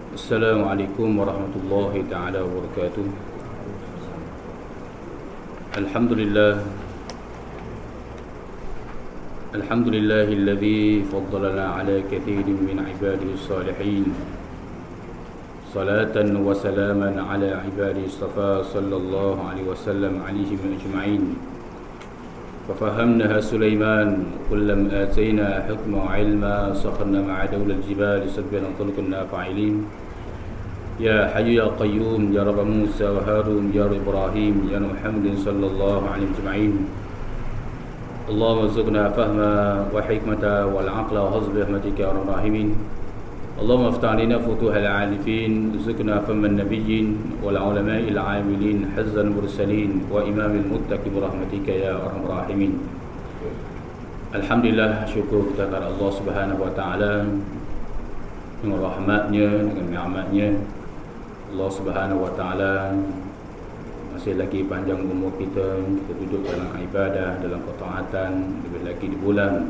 Assalamualaikum warahmatullahi taala wabarakatuh. Alhamdulillah Alhamdulillahilladzi faddalana ala katsirin min ibadihi salihin. Salatan wa salaman ala ibadihi istafa sallallahu alaihi wasallam alaihim ajma'in. ففهمناها سليمان كلما آتينا حكما وعلما سخرنا مع دولة الجبال سبنا طلقنا فاعلين يا حي يا قيوم يا رب موسى وهارون يا رب إبراهيم يا محمد صلى الله عليه أجمعين اللهم ارزقنا فهما وحكمة والعقل وحسب رحمتك يا رب الراحمين اللهم افتح علينا فتوح العارفين ارزقنا فهم النبيين والعلماء العاملين حزن المرسلين وإمام المتقين برحمتك يا أرحم الراحمين. Alhamdulillah, syukur kita kepada Allah Subhanahu wa taala dengan rahmatnya, dengan nikmatnya. Allah Subhanahu wa taala masih lagi panjang umur kita duduk dalam ibadah, dalam ketaatan, lebih lagi di bulan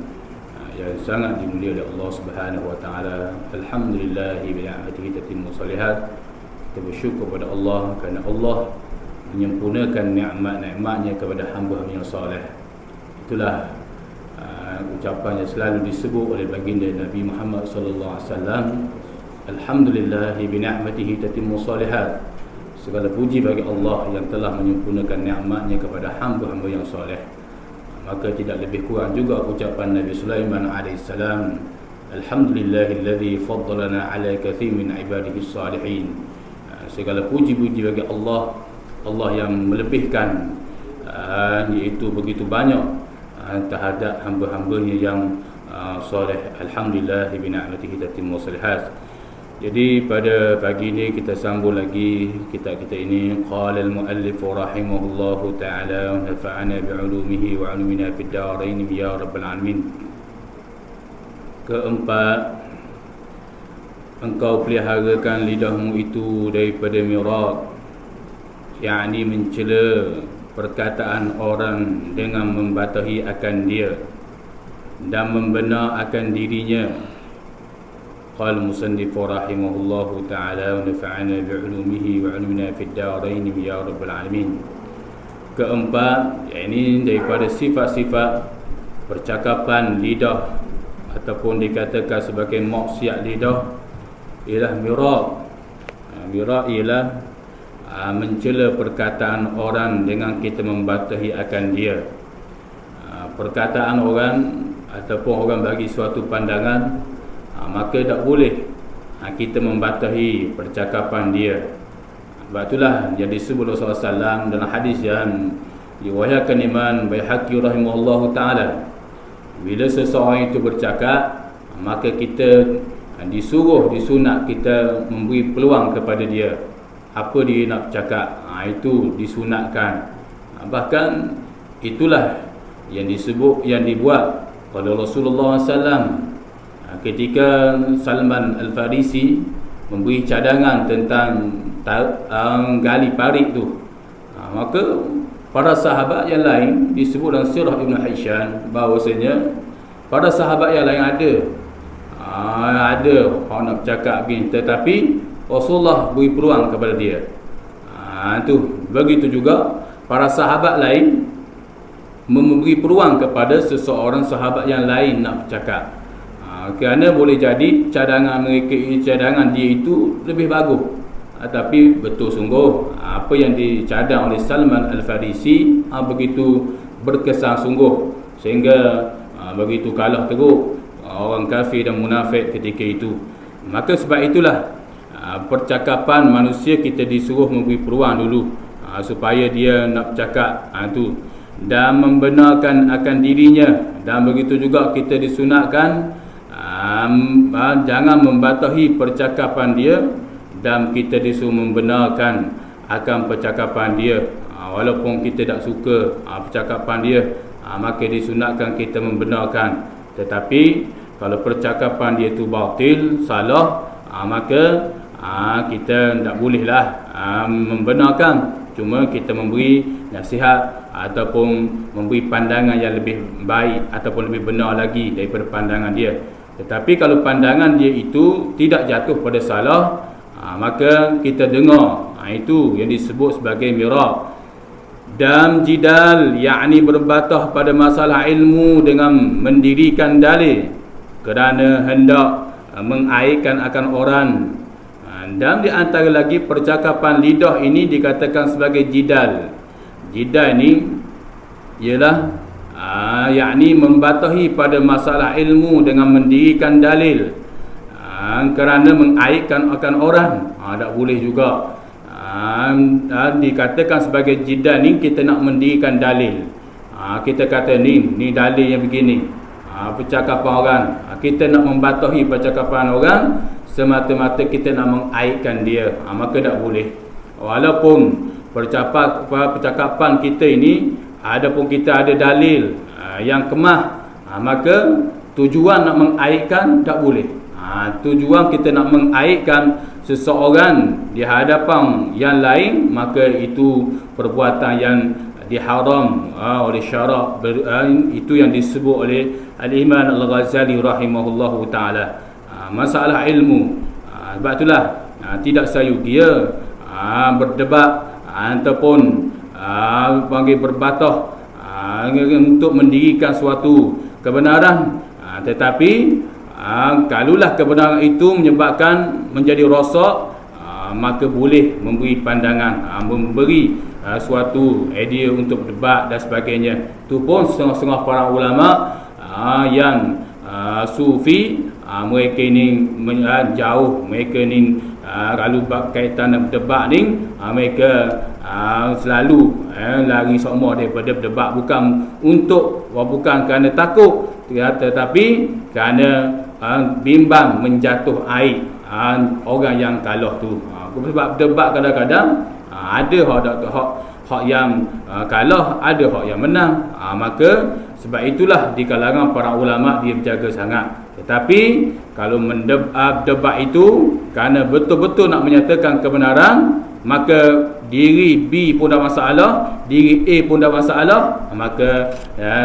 yang sangat dimuliakan oleh Allah Subhanahu wa taala. Alhamdulillah bi ni'matihi tatimmu shalihat. Kita bersyukur kepada Allah kerana Allah menyempurnakan nikmat-nikmatnya kepada hamba-hamba yang soleh. Itulah ucapan yang selalu disebut oleh baginda Nabi Muhammad sallallahu alaihi wasallam. Alhamdulillah bi ni'matihi tatimmu shalihat. Segala puji bagi Allah yang telah menyempurnakan nikmatnya kepada hamba-hamba yang soleh. Maka tidak lebih kurang juga ucapan Nabi Sulaiman alaihissalam, Alhamdulillahilladzi faddalana ala katsirin min ibadihi salihin. Segala puji-puji bagi Allah, Allah yang melebihkan iaitu begitu banyak terhadap hamba-hambanya yang soleh. Alhamdulillah bi ni'matihi tatimmu shalihat. Jadi pada pagi ini kita sambung lagi kitab kita ini. Qala al-muallif rahimahullahu ta'ala wa nafa'ana bi'ulumihi wa 'ulumina fid darain ya rabbal alamin. Keempat, engkau peliharakan lidahmu itu daripada mirat, yakni mencela perkataan orang dengan membatahi akan dia dan membenar akan dirinya. قال المصنف رحمه الله تعالى ونفعنا بعلومه وعلمنا في الدارين يا رب العالمين. Keempat, yakni daripada sifat-sifat percakapan lidah ataupun dikatakan sebagai maksiat lidah ialah mirat. Mirat ialah mencela perkataan orang dengan kita membatahi akan dia. Perkataan orang ataupun orang bagi suatu pandangan, maka tak boleh kita membatahi percakapan dia. Sebab itulah yang disebut Rasulullah SAW dalam hadis yang diriwayatkan Imam Baihaqi rahimahullahu ta'ala, bila seseorang itu bercakap, maka kita disunat kita memberi peluang kepada dia. Apa dia nak cakap, itu disunatkan. Bahkan itulah yang disebut, yang dibuat oleh Rasulullah SAW ketika Salman Al-Farisi memberi cadangan tentang gali parit tu. Maka para sahabat yang lain disebut dalam sirah Ibn Hisham bahawasanya para sahabat yang lain ada orang nak bercakap begini, tetapi Rasulullah beri peluang kepada dia. Begitu juga para sahabat lain memberi peluang kepada seseorang sahabat yang lain nak bercakap. Kerana boleh jadi cadangan mereka ini, cadangan dia itu lebih bagus. Tapi betul sungguh apa yang dicadang oleh Salman Al-Farisi begitu berkesan sungguh, sehingga begitu kalah teruk orang kafir dan munafik ketika itu. Maka sebab itulah percakapan manusia kita disuruh memberi peluang dulu supaya dia nak bercakap dan membenarkan akan dirinya. Dan begitu juga kita disunatkan jangan membatahi percakapan dia, dan kita disuruh membenarkan akan percakapan dia. Walaupun kita tak suka percakapan dia, maka disunatkan kita membenarkan. Tetapi kalau percakapan dia tu batil, salah, maka kita tak bolehlah membenarkan. Cuma kita memberi nasihat ataupun memberi pandangan yang lebih baik ataupun lebih benar lagi daripada pandangan dia. Tetapi kalau pandangan dia itu tidak jatuh pada salah, maka kita dengar. Itu yang disebut sebagai miraq. Dan jidal, yakni berbatah pada masalah ilmu dengan mendirikan dalil kerana hendak mengaitkan akan orang. Dan di antara lagi percakapan lidah ini dikatakan sebagai jidal. Jidal ni ialah yakni membatahi pada masalah ilmu dengan mendirikan dalil kerana mengaitkan akan orang. Tak boleh juga. Dikatakan sebagai jidal ni kita nak mendirikan dalil. Kita kata ni dalil yang begini. Percakapan orang, kita nak membatahi percakapan orang semata-mata kita nak mengaitkan dia, maka tak boleh. Walaupun percakapan kita ini adapun kita ada dalil yang kemah, maka tujuan nak mengaitkan tak boleh. Tujuan kita nak mengaitkan seseorang di hadapan yang lain, maka itu perbuatan yang diharam oleh syarak. Itu yang disebut oleh Al-Imam Al-Ghazali rahimahullahu ta'ala. Masalah ilmu, sebab itulah tidak sayugia berdebat ataupun panggil berbatah untuk mendirikan suatu kebenaran. Tetapi kalaulah kebenaran itu menyebabkan menjadi rosak, maka boleh memberi pandangan, memberi suatu idea untuk debat dan sebagainya. Itu pun setengah-setengah para ulama yang sufi, mereka ni jauh, mereka ni kalau berkaitan dengan debat ni, mereka selalu lari semua daripada debat, bukan kerana takut, tetapi kerana bimbang menjatuh aib orang yang kalah tu. Sebab debat kadang-kadang ada hak yang kalah, ada hak yang menang. Maka sebab itulah di kalangan para ulama dia berjaga sangat. Tetapi kalau debat itu kerana betul-betul nak menyatakan kebenaran, maka diri B pun dah masalah, diri A pun dah masalah, maka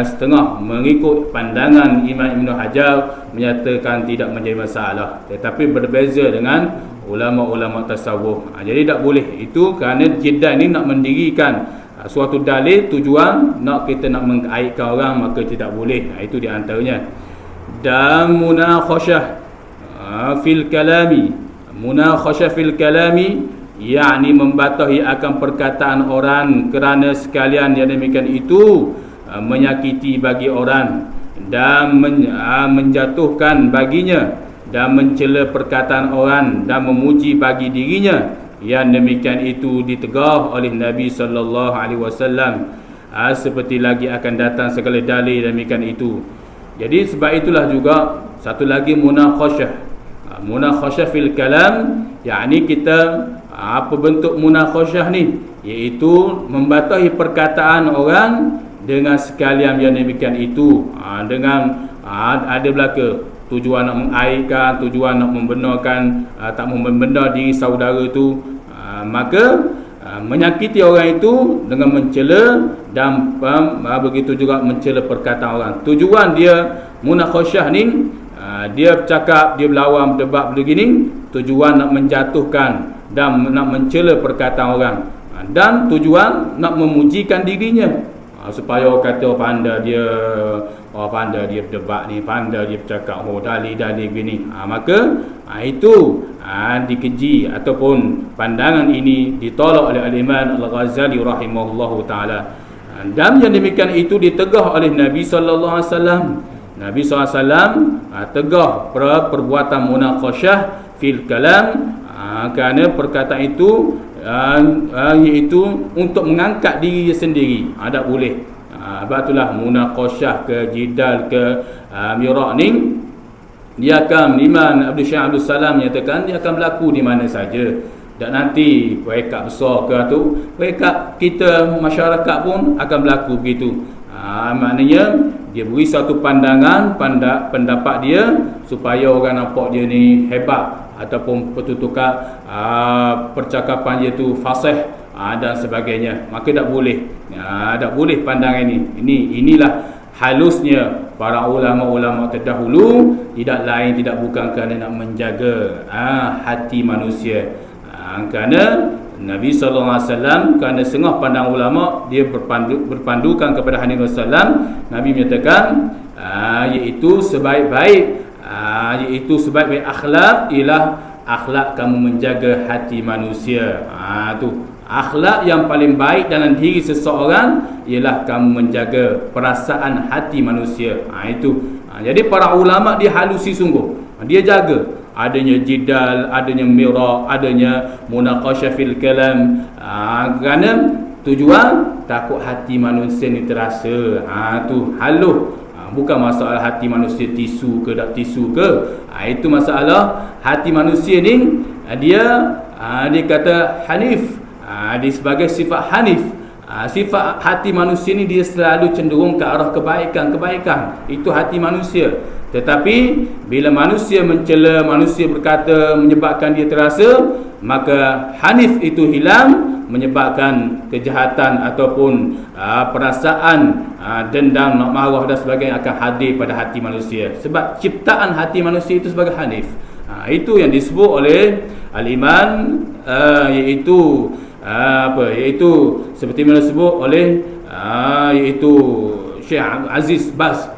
setengah mengikut pandangan Imam Ibn Hajar menyatakan tidak menjadi masalah. Tetapi berbeza dengan ulama-ulama tasawuf. Jadi tak boleh. Itu kerana jidal ni nak mendirikan suatu dalil, tujuan kita nak mengaitkan orang, maka tidak boleh. Itu di antaranya. Dan munakhasyah fil kalami. Munakhasyah fil kalami, yakni membatahi akan perkataan orang kerana sekalian yang demikian itu menyakiti bagi orang dan menjatuhkan baginya dan mencela perkataan orang dan memuji bagi dirinya. Yang demikian itu ditegah oleh Nabi sallallahu alaihi wasallam, seperti lagi akan datang segala dalil demikian itu. Jadi sebab itulah juga satu lagi munakhasyah. Munakhasyah fil kalam, yakni kita apa bentuk munakhasyah ni, iaitu membatahi perkataan orang dengan sekalian yang demikian itu, dengan ada belaka tujuan nak mengaitkan, tujuan nak membenarkan, tak membenar diri saudara itu, maka menyakiti orang itu dengan mencela dan begitu juga mencela perkataan orang. Tujuan dia munakhasyah ni, dia bercakap, dia berlawan, berdebat begini, tujuan nak menjatuhkan dan nak mencela perkataan orang, dan tujuan nak memujikan dirinya, supaya orang kata pandai dia berdebat ni, pandai dia bercakap, dalil-dalil gini. Maka itu dikeji ataupun pandangan ini ditolak oleh Al-Imam Al-Ghazali rahimahullahu ta'ala. Dan yang demikian itu ditegah oleh Nabi sallallahu alaihi wasallam. Nabi SAW tegah perbuatan munakhasyah fil kalam, kerana perkataan itu iaitu untuk mengangkat diri sendiri, tak boleh. Sebab itulah munakhasyah ke jidal ke miraq ni, dia akan, Imam Abdul Syekh Abdul Salam menyatakan dia akan berlaku di mana saja. Dan nanti peringkat besar ke tu, peringkat kita masyarakat pun akan berlaku begitu. Maknanya dia beri satu pandangan, pendapat dia, supaya orang nampak dia ni hebat, ataupun pertutukan percakapan dia tu fasih dan sebagainya. Maka tak boleh. Tak boleh pandangan ini. Inilah halusnya para ulama-ulama terdahulu, tidak lain tidak bukan kerana nak menjaga hati manusia. Kerana Nabi SAW, kerana setengah pandang ulama dia berpandukan kepada hadis Rasulullah, Nabi menyatakan iaitu sebaik-baik akhlak ialah akhlak kamu menjaga hati manusia. Tu akhlak yang paling baik dalam diri seseorang ialah kamu menjaga perasaan hati manusia. Jadi para ulama dia halusi sungguh. Dia jaga adanya jidal, adanya miraq, adanya munaqashah fil kalam. Kerana tujuan takut hati manusia ni terasa. Tu haluh. Bukan masalah hati manusia tisu ke tak tisu ke. Itu masalah hati manusia ni dia kata hanif. Dia sebagai sifat hanif. Sifat hati manusia ni dia selalu cenderung ke arah kebaikan. Itu hati manusia. Tetapi bila manusia mencela, manusia berkata menyebabkan dia terasa, maka hanif itu hilang, menyebabkan kejahatan ataupun perasaan dendam, nak marah dan sebagainya akan hadir pada hati manusia. Sebab ciptaan hati manusia itu sebagai hanif. Itu yang disebut oleh al-iman, iaitu seperti mana disebut oleh iaitu Syekh Aziz Bas,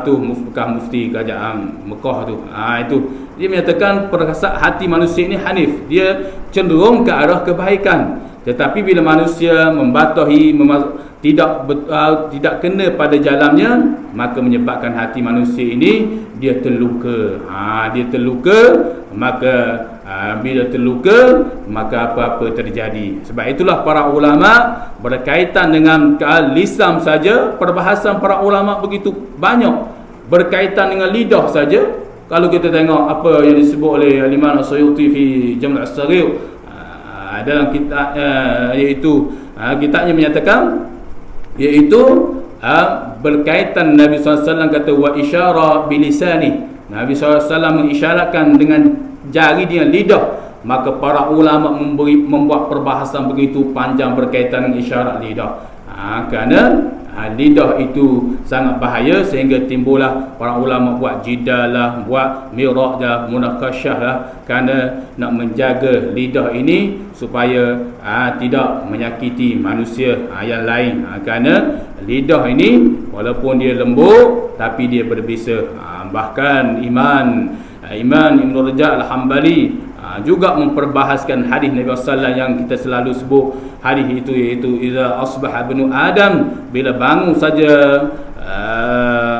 tu mufti kerajaan Mekah tu. Itu dia menyatakan perasaan hati manusia ini hanif, dia cenderung ke arah kebaikan. Tetapi bila manusia membatahi, tidak kena pada jalannya, maka menyebabkan hati manusia ini dia terluka. Bila terluka, maka apa-apa terjadi. Sebab itulah para ulama berkaitan dengan lisan saja, perbahasan para ulama begitu banyak berkaitan dengan lidah saja. Kalau kita tengok apa yang disebut oleh Al-Imam As-Suyuti fi Jam' As-Saghir, dalam kitab iaitu kitabnya menyatakan, iaitu berkaitan Nabi SAW kata wa isyara bilisani. Nabi SAW mengisyaratkan dengan jari dia, lidah. Maka para ulama membuat perbahasan begitu panjang berkaitan dengan isyarat lidah. Kerana lidah itu sangat bahaya, sehingga timbullah para ulama buat jidal lah, buat miraq dah, munaqashah lah, kerana nak menjaga lidah ini supaya tidak menyakiti manusia yang lain. Kerana lidah ini walaupun dia lembut tapi dia berbisa. Bahkan Imam Ibn Rajab Al-Hambali juga memperbahaskan hadis Nabi sallallahu yang kita selalu sebut. Hadis itu iaitu iza asbaha ibnu Adam, bila bangun saja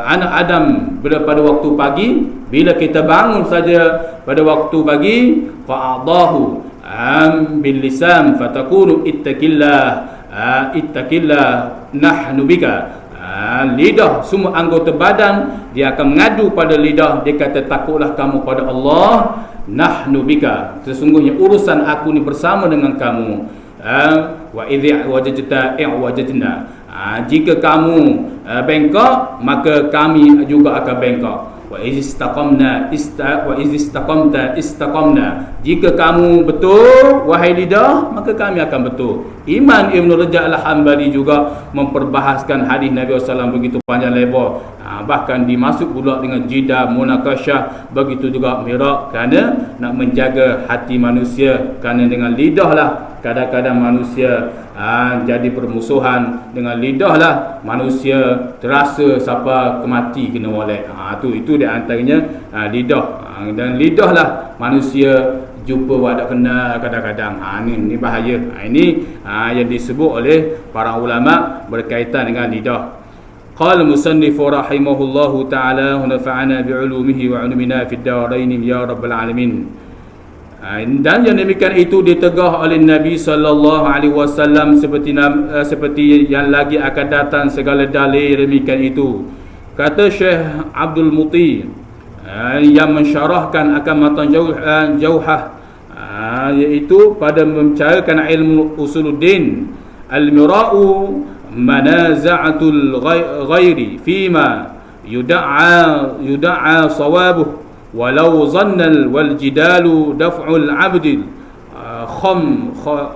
anak Adam pada waktu pagi, bila kita bangun saja pada waktu pagi, fa'adahu bil lisan fatakunu ittaqillah nahnu bika. Lidah, semua anggota badan dia akan mengadu pada lidah, dia kata takutlah kamu pada Allah, nahnu bika, sesungguhnya urusan aku ni bersama dengan kamu. Wa idza wajadta i'wajadna, jika kamu bengkok maka kami juga akan bengkok. Wa istaqamna istaqamna, jika kamu betul wahai lidah, maka kami akan betul. Imam Ibn Rajab Al-Hambali juga memperbahaskan hadis Nabi SAW begitu panjang lebar. Bahkan dimasuk pula dengan jidal, munaqashah, begitu juga miraq, kerana nak menjaga hati manusia. Kerana dengan lidah lah kadang-kadang manusia jadi permusuhan. Dengan lidah lah manusia terasa siapa kemati kena molek. Itu di antaranya lidah. Dan lidah lah manusia jumpa wadak kena kadang-kadang. Ini bahaya. Ini yang disebut oleh para ulama berkaitan dengan lidah. Qala musannif rahimahullahu ta'ala wa nafa'ana bi'ulumihi wa 'ulumina fid darain ya rabbal alamin. Dan yang demikian itu ditegah oleh Nabi sallallahu alaihi wasallam seperti yang lagi akan datang segala dalil demikian itu. Kata Syekh Abdul Muti yang mensyarahkan akan matan jauhah, iaitu pada membicarakan ilmu usuluddin, al-mira'u manaza'atul ghairi fima yud'a sawabuh walau zannal wal jidalu daf'ul 'abdil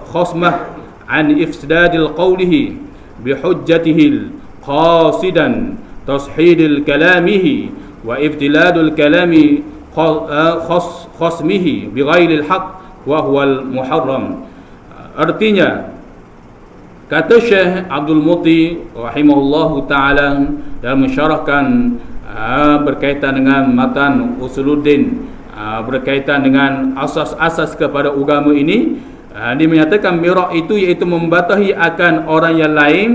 khasmah an ifsadil qawlihi bihujjatihi qasidan tashhidil kalamihi wa ibtiladul kalami khasmihi bighairil haqq wa huwal muharram. Artinya, kata Syekh Abdul Muti rahimahullahu ta'ala dalam mensyarahkan berkaitan dengan matan Usuluddin, berkaitan dengan asas-asas kepada agama ini, dia menyatakan mirak itu iaitu membatahi akan orang yang lain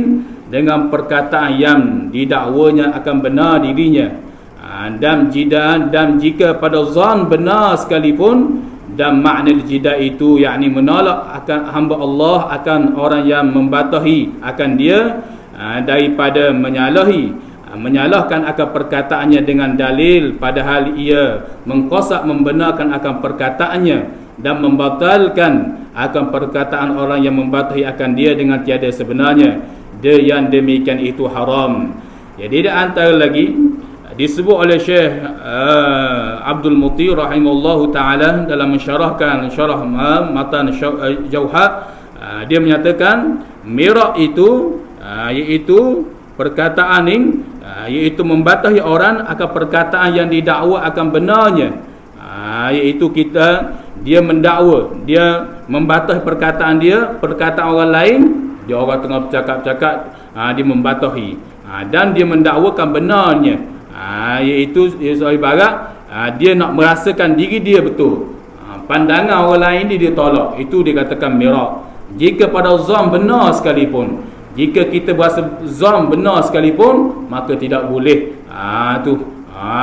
dengan perkataan yang didakwanya akan benar dirinya, dan jika pada zan benar sekalipun, dan makna jidah itu yakni menolak akan hamba Allah, akan orang yang membatahi akan dia daripada menyalahkan akan perkataannya dengan dalil, padahal ia mengkosak membenarkan akan perkataannya dan membatalkan akan perkataan orang yang membatahi akan dia dengan tiada sebenarnya, dia yang demikian itu haram. Jadi di antara lagi disebut oleh Syekh Abdul Muti rahimahullahu ta'ala dalam mensyarahkan syarah matan Jauhar, dia menyatakan mirak itu iaitu perkataan ini, iaitu membatahi orang akan perkataan yang didakwa akan benarnya, iaitu dia mendakwa, dia membatahi perkataan orang lain, dia orang tengah bercakap-cakap, dia membatahi, dan dia mendakwakan benarnya, iaitu ibarat dia nak merasakan diri dia betul, pandangan orang lain dia tolak, itu dikatakan mirak. Jika pada zon benar sekalipun, jika kita berasa zon benar sekalipun, maka tidak boleh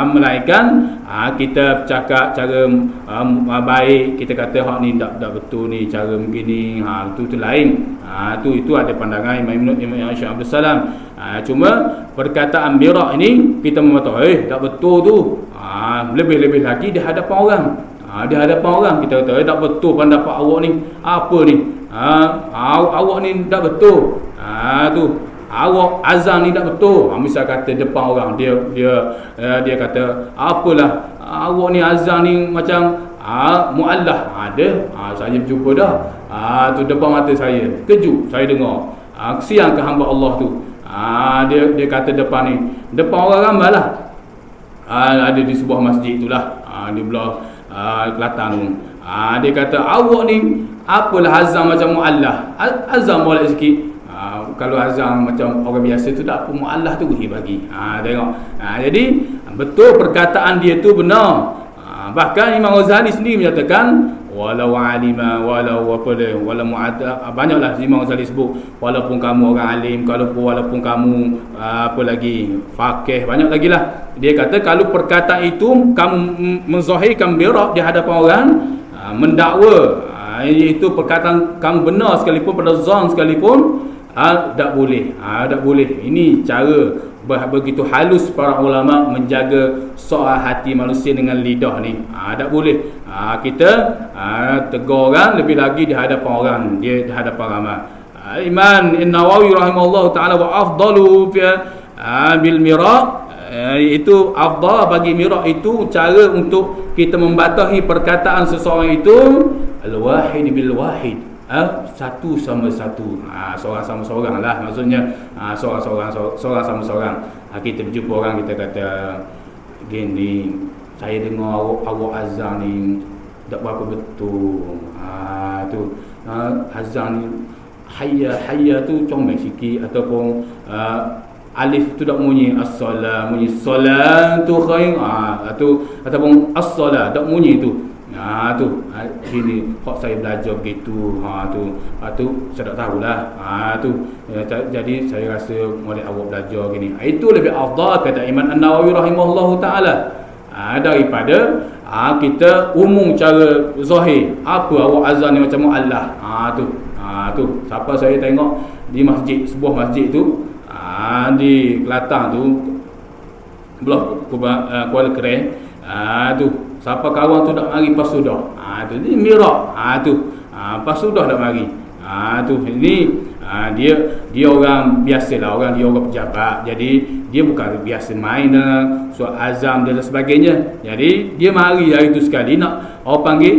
melainkan kita cakap cara baik, kita kata hak ni tak betul ni, cara begini, itu lain. Itu ada pandangan Imam Syekh Abdul Salam. Cuma perkataan mirak ini kita mengatakan tak betul tu. Lebih-lebih lagi di hadapan orang. Di hadapan orang kita kata tak betul pendapat awak ni. Apa ni? Awak ni tak betul. Tu awak azan ni tak betul. Misal kata depan orang, dia kata apalah awak ni azan ni macam muallah. Ada saya berjumpa dah. Tu depan mata saya, kejut saya dengar. Kesian ke hamba Allah tu. Dia kata depan orang ramai lah. Ada di sebuah masjid itulah, di belah Kelantan tu. Dia kata awak ni apalah azan macam muallah. Azan boleh sikit. Kalau azan macam orang biasa tu tak apa, muallah tu bagi. Tengok. Jadi betul perkataan dia tu benar. Bahkan Imam Ghazali sendiri menyatakan walau alima, walau mu'adda, banyaklah Imam Ghazali sebut, walaupun kamu orang alim, walaupun kamu apa lagi faqih, banyak lagi lah. Dia kata kalau perkataan itu kamu menzahirkan mirak di hadapan orang, mendakwa, iaitu perkataan kamu benar sekalipun pada zon sekalipun, tak boleh. Ini cara begitu halus para ulama menjaga soal hati manusia dengan lidah ni. Tak boleh. Kita tegur orang, lebih lagi di hadapan orang, dia di hadapan ramai. Imam An-Nawawi rahimahullah ta'ala wa afdalu bil mirak, itu afdal bagi mirak itu cara untuk kita membatahi perkataan seseorang itu al-wahid bil wahid. Satu sama satu, seorang sama seorang lah, maksudnya seorang sama seorang. Kita berjumpa orang, kita kata gini, saya dengar awak azan ni tak berapa betul. Tu azan ni hayya tu comel sikit, ataupun alif tu tak bunyi as-salat, bunyi salatu khair, ataupun as-salat tak bunyi tu. Sini kok saya belajar begitu. Tu saya tak tahulah. Jadi saya rasa oleh awak belajar gini. Itu lebih afdal kata Imam An-Nawawi rahimahullahu taala, daripada kita umum cara zahir. Apa awak azan ni macam muallah. Tu siapa saya tengok di masjid, sebuah masjid tu di Kelantan tu, belah Kuala Keren. Tu siapa kawan tu tak mari pas sudah. Tu ni mirak. Pas sudah tak mari. Tu ini dia orang biasalah, dia orang pejabat. Jadi dia bukan biasa main soal azam dan sebagainya. Jadi dia mari hari tu sekali nak orang panggil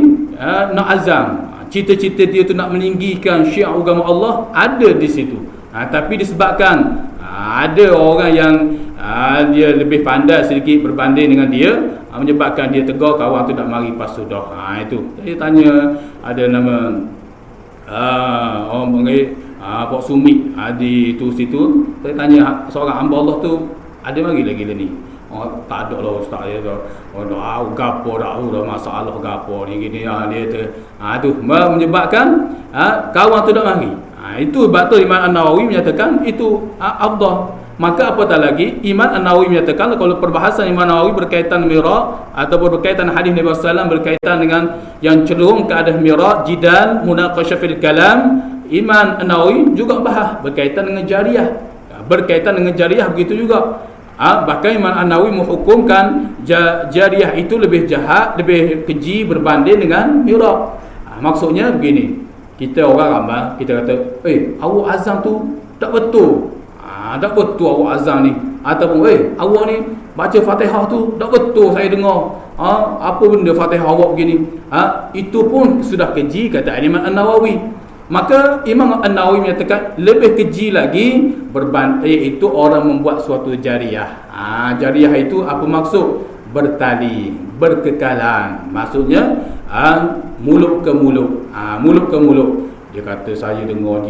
nak azam. Cita-cita dia tu nak meninggikan syiar agama Allah ada di situ. Tapi disebabkan ada orang yang dia lebih pandai sedikit berbanding dengan dia, menyebabkan dia tegur kawan tu nak mari pas sudah. Itu saya tanya, ada nama orang panggil Pak Sumit di itu situ. Saya tanya seorang hamba Allah tu, ada mari lagi ni. Tak ada lah ustaz dia tu. Gapo dah masalah gapo ni gini dia tu menyebabkan kawan tu tak mari. Itu sebab tu Imam An-Nawawi menyatakan itu afdal. Maka apatah lagi Imam An-Nawawi menyatakan kalau perbahasan Imam An-Nawawi berkaitan mihrab ataupun berkaitan hadis Nabi sallallahu berkaitan dengan yang cenderung ke arah mihrab, jidal, munaqashah fil kalam, Imam An-Nawawi juga bahas berkaitan dengan jariyah. Berkaitan dengan jariyah begitu juga. Bahkan Imam An-Nawawi menghukumkan jariyah itu lebih jahat, lebih keji berbanding dengan mihrab. Maksudnya begini, kita orang ramai kita kata, awak azan tu tak betul. Tak betul awak azan ni. Ataupun awak ni baca Fatihah tu tak betul saya dengar. Apa benda Fatihah awak begini? Itu pun sudah keji kata Imam An-Nawawi. Maka Imam An-Nawawi menyatakan lebih keji lagi iaitu orang membuat suatu jariyah. Jariyah itu apa maksud? Bertali, berkekalan. Maksudnya mulut ke mulut. Mulut ke mulut. Dia kata saya dengar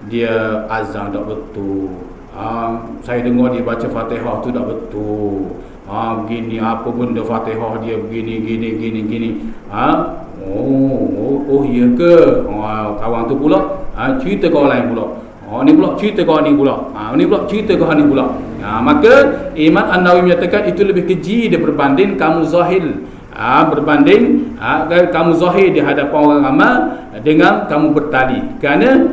dia azan tak betul. Saya dengar dia baca Fatihah tu tak betul. Begini apa benda Fatihah dia begini. Oh iya ke? Kawan tu pula cerita ke orang lain pula. Ni pula cerita ke ni pula. Ni pula cerita ke ni pula. Maka Imam An-Nawawi menyatakan itu lebih keji dia berbanding kamu zahil. Berbanding kamu zahir di hadapan orang ramai dengan kamu bertali. Kerana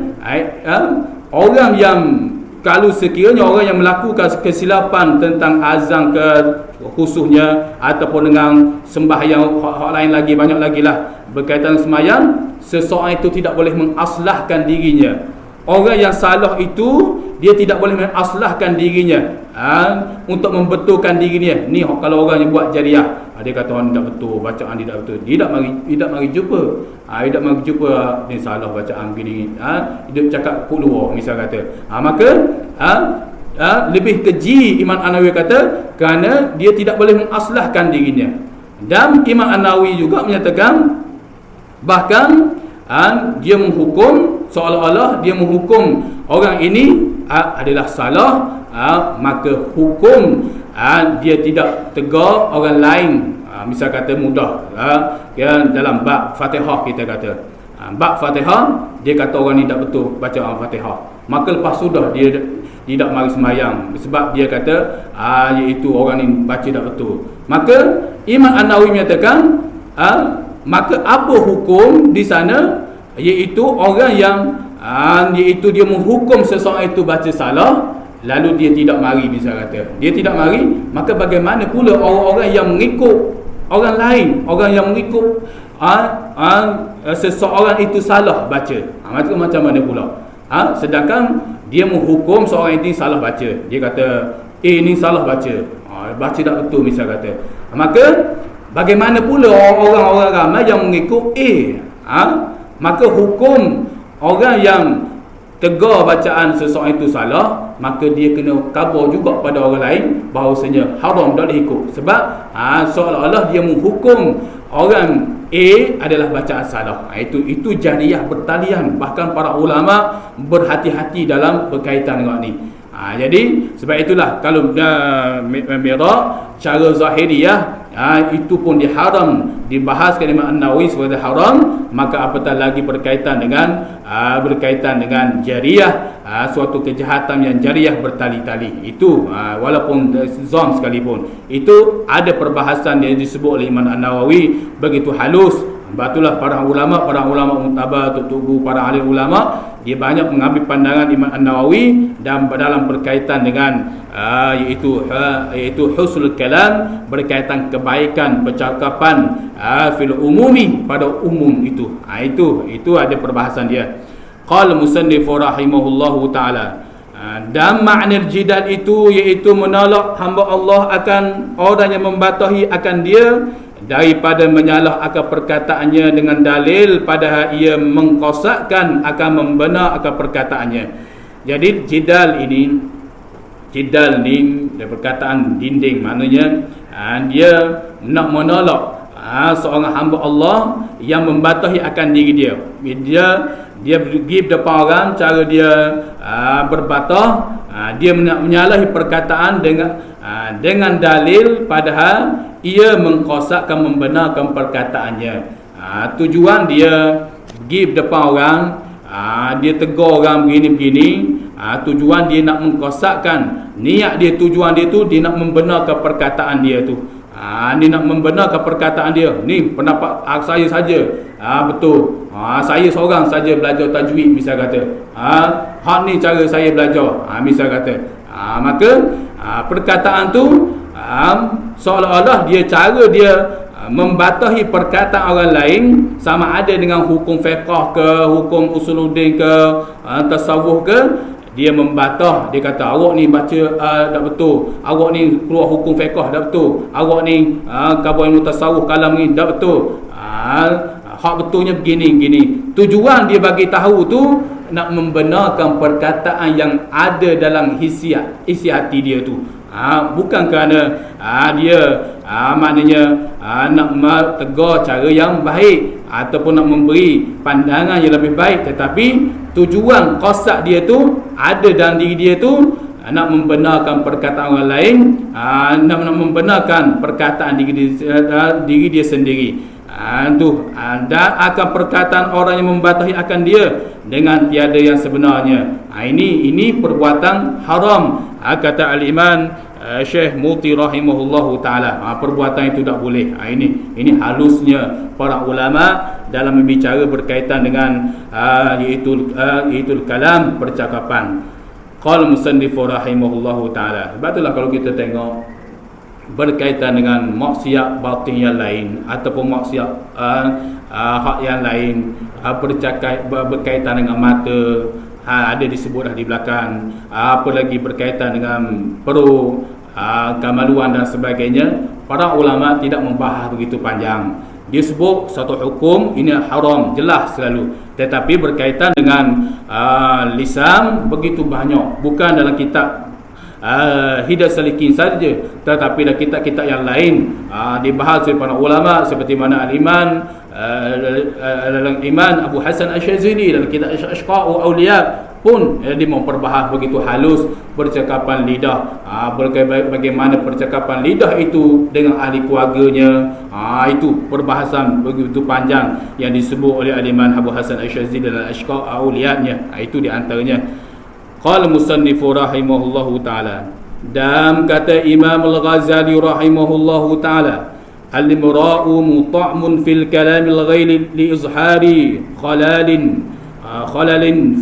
orang yang kalau sekiranya orang yang melakukan kesilapan tentang azan ke khususnya ataupun dengan sembahyang hak lain lagi, banyak lagi lah berkaitan sembahyang, seseorang itu tidak boleh mengaslahkan dirinya. Orang yang salah itu dia tidak boleh mengaslahkan dirinya untuk membetulkan dirinya. Ni kalau orang yang buat jariyah, dia kata orang tak betul, bacaan dia tak betul, dia tidak mari jumpa. Dia tak mari jumpa ni salah bacaan begini. Dia cakap keluar misal kata. Maka lebih keji Imam An-Nawawi kata kerana dia tidak boleh mengaslahkan dirinya. Dan Imam An-Nawawi juga menyatakan bahkan dia menghukum seolah-olah dia menghukum orang ini adalah salah, maka hukum dia tidak tegar orang lain. Misal kata mudah dalam bab Fatihah, kita kata bab Fatihah dia kata orang ni tak betul baca Fatihah, maka lepas sudah dia tidak mari sembahyang sebab dia kata iaitu orang ni baca tak betul. Maka Imam An-Nawawi menyatakan maka apa hukum di sana, iaitu orang yang iaitu dia menghukum seseorang itu baca salah lalu dia tidak mari, misal kata dia tidak mari, maka bagaimana pula orang-orang yang mengikut orang lain, orang yang mengikut seseorang itu salah baca, macam mana pula? Sedangkan dia menghukum seorang itu salah baca, dia kata ni salah baca, baca tak betul misal kata, maka bagaimana pula orang-orang ramai yang mengikut maka hukum orang yang tegar bacaan seseorang itu salah, maka dia kena khabar juga pada orang lain bahawasanya haram tak boleh ikut, sebab seolah-olah dia menghukum orang A adalah bacaan salah. Itu jariyah bertalian. Bahkan para ulama berhati-hati dalam berkaitan dengan ni. Jadi sebab itulah kalau mihrab cara zahiriyah itu pun diharam, dibahaskan Imam An-Nawawi sebagai haram, maka apatah lagi berkaitan dengan jariyah, suatu kejahatan yang jariyah bertali-tali itu, walaupun zon sekalipun, itu ada perbahasan yang disebut oleh Imam An-Nawawi begitu halus. Batulah para ulama mutabar, tutubu para ahli ulama, dia banyak mengambil pandangan Imam An-Nawawi dan dalam berkaitan dengan iaitu husnul kalam, berkaitan kebaikan percakapan fil umumi, pada umum itu. Itu ada perbahasan dia. Qala musannif rahimahullahu taala, dan makna jidal itu iaitu menolak hamba Allah akan orang yang membatahi akan dia daripada menyalah akan perkataannya dengan dalil padahal ia mengkosakkan akan membenar akan perkataannya. Jadi jidal ini jidal ni dari perkataan dinding, maknanya dia nak menolak seorang hamba Allah yang membatahi akan diri dia. Dia pergi depan orang, cara dia berbatah, dia menyalahi perkataan dengan dalil, padahal ia mengkosakkan, membenarkan perkataannya. Tujuan dia pergi depan orang, dia tegur orang begini-begini, tujuan dia nak mengkosakkan, niat dia, tujuan dia tu dia nak membenarkan perkataan dia tu. Dia nak membenarkan perkataan dia. Ni pendapat saya saja. Betul. Saya seorang saja belajar tajwid, misal kata. Hak ni cara saya belajar, misal kata. Maka perkataan tu seolah-olah dia cara dia membatahi perkataan orang lain, sama ada dengan hukum fiqh ke, hukum usuluddin ke, tasawuf ke. Dia membatah, dia kata awak ni baca tak betul, awak ni keluar hukum fiqh tak betul, awak ni kabar ilmu tasawuf kalam ni tak betul, hak betulnya begini. Tujuan dia bagi tahu tu nak membenarkan perkataan yang ada dalam isi hati dia tu. Bukan kerana dia maknanya nak tegur cara yang baik ataupun nak memberi pandangan yang lebih baik, tetapi tujuan qasid dia tu ada dalam diri dia tu nak membenarkan perkataan orang lain, nak membenarkan perkataan diri dia sendiri. Dan akan perkataan orang yang membatahi akan dia dengan tiada yang sebenarnya. Ini perbuatan haram, kata al-Imam Syekh Muti rahimahullahu taala. Perbuatan itu tak boleh. Ini halusnya para ulama dalam berbicara berkaitan dengan iaitu kalam, percakapan. Qala musannif rahimahullahu taala. Sebab itulah kalau kita tengok berkaitan dengan maksiat batin yang lain ataupun maksiat hak yang lain, berkaitan dengan mata, ada disebut dah di belakang, apa lagi berkaitan dengan perut, kemaluan dan sebagainya. Para ulama tidak membahas begitu panjang. Dia sebut satu hukum ini haram, jelas selalu, tetapi berkaitan dengan lisan begitu banyak, bukan dalam kitab Hidayah Salikin saja, tetapi dah kitab-kitab yang lain dibahas oleh para ulama, seperti mana Al-Imam Abu Hasan Asyazili dalam kitab Ashqa'u Awliya pun dia memperbahas begitu halus percakapan lidah, bagaimana percakapan lidah itu dengan ahli keluarganya. Itu perbahasan begitu panjang yang disebut oleh Al-Imam Abu Hasan Asyazili dalam Ashqa'u Awliya-nya. Itu di antaranya. Qala musannifu rahimahullahu ta'ala, dan kata Imam Al-Ghazali rahimahullahu ta'ala, al-imra'u muta'mun fil kalamil ghairi li izhari khalalin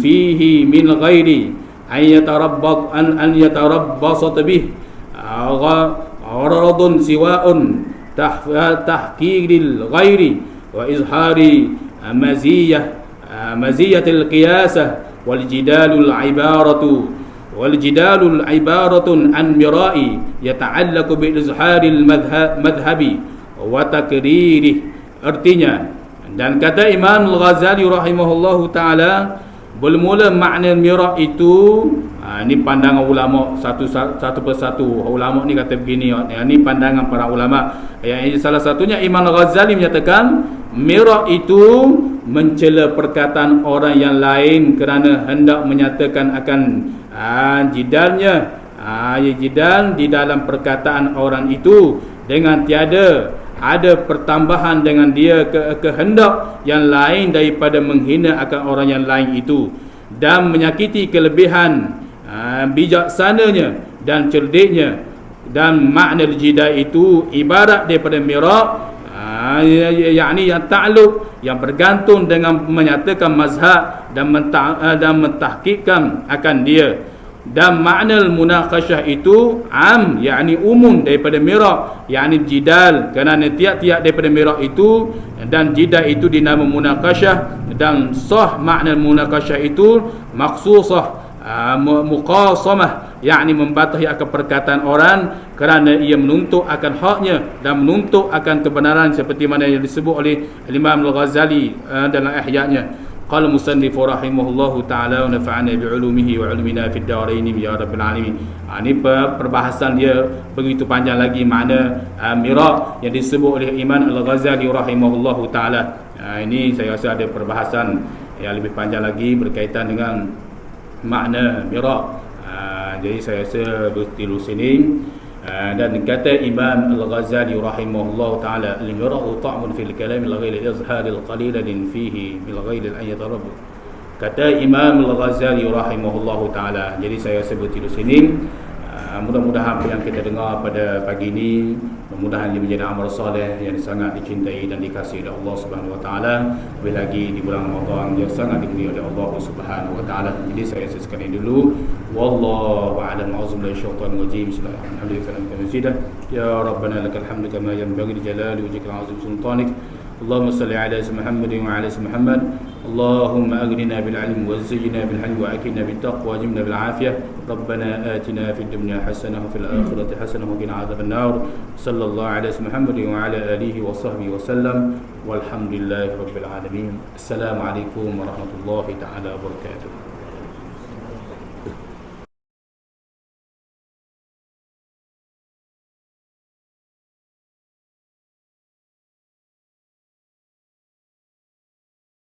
fihi min ghairi an yatarabbasat bih gharadun siwa'un tahqiril ghairi wa izhari maziyatil qiyasah والجدال العبارة عن مراء يتعلق بإظهار المذهب وتكريره. Artinya, dan kata Imam Al-Ghazali rahimahullahu ta'ala, bermula makna mira' itu, ini pandangan ulama satu persatu. Ulama ni kata begini, ini pandangan para ulama. Yang salah satunya Imam Al-Ghazali menyatakan mira' itu mencela perkataan orang yang lain kerana hendak menyatakan akan jidalnya, jidal di dalam perkataan orang itu dengan tiada ada pertambahan dengan dia kehendak yang lain daripada menghina akan orang yang lain itu, dan menyakiti kelebihan bijaksananya dan cerdiknya. Dan makna jidal itu ibarat daripada mira', yakni yang ta'alluq, yang bergantung dengan menyatakan mazhab dan mentahqiqkan akan dia. Dan makna munaqasyah itu am, yakni umum daripada mira', yakni jidal, kerana tiap-tiap daripada mira' itu dan jidal itu dinama munaqasyah. Dan sah makna munaqasyah itu maksusah, muqasamah, yakni membatahi akan perkataan orang kerana ia menuntut akan haknya dan menuntut akan kebenaran, seperti mana yang disebut oleh Imam Al-Ghazali dalam Ihya-nya. Qala musannif rahimahullahu ta'ala wa nafa'ana bi'ulumihi wa 'ulumina fid darain ya rabbil alamin. Ini perbahasan dia begitu panjang lagi makna miraq yang disebut oleh Imam Al-Ghazali rahimahullahu ta'ala. Ini saya rasa ada perbahasan yang lebih panjang lagi berkaitan dengan makna miraq. Jadi saya rasa bertilu sini. Dan kata Imam Al-Ghazali rahimahullah ta'ala, al-mira'u ta'mun fil kalam la ghayr al-izhar al-qalil fihi bil ghayr an yatarab. Kata Imam Al-Ghazali rahimahullah ta'ala. Jadi saya sebut di sini, mudah-mudahan apa yang kita dengar pada pagi ini mudah-mudahan ia menjadi amal soleh yang sangat dicintai dan dikasihi oleh Allah Subhanahu wa taala, lebih lagi di bulan Ramadan yang sangat dimuliakan oleh Allah Subhanahu wa taala. Jadi saya sekali dulu, wallahu a'lam a'udzubillahi minasyaitonir rajim. Bismillahirrahmanirrahim. Ya rabbana lakal hamdu kama yanbaghi li jalali wajhika 'azim sultanik. Allahumma salli ala Muhammad wa ala Muhammad. Allahumma aghnina bil 'ilmi wa zayyina bil hilmi wa akilna bit taqwa wajibna bil 'afiyah. Rabbana atina fid dunya hasanah wa fil akhirati hasanah wa qina 'adzaban nar. Sallallahu ala Muhammad wa ala alihi wa sahbihi wa sallam. Walhamdulillahi rabbil alamin. Assalamualaikum warahmatullahi taala wabarakatuh.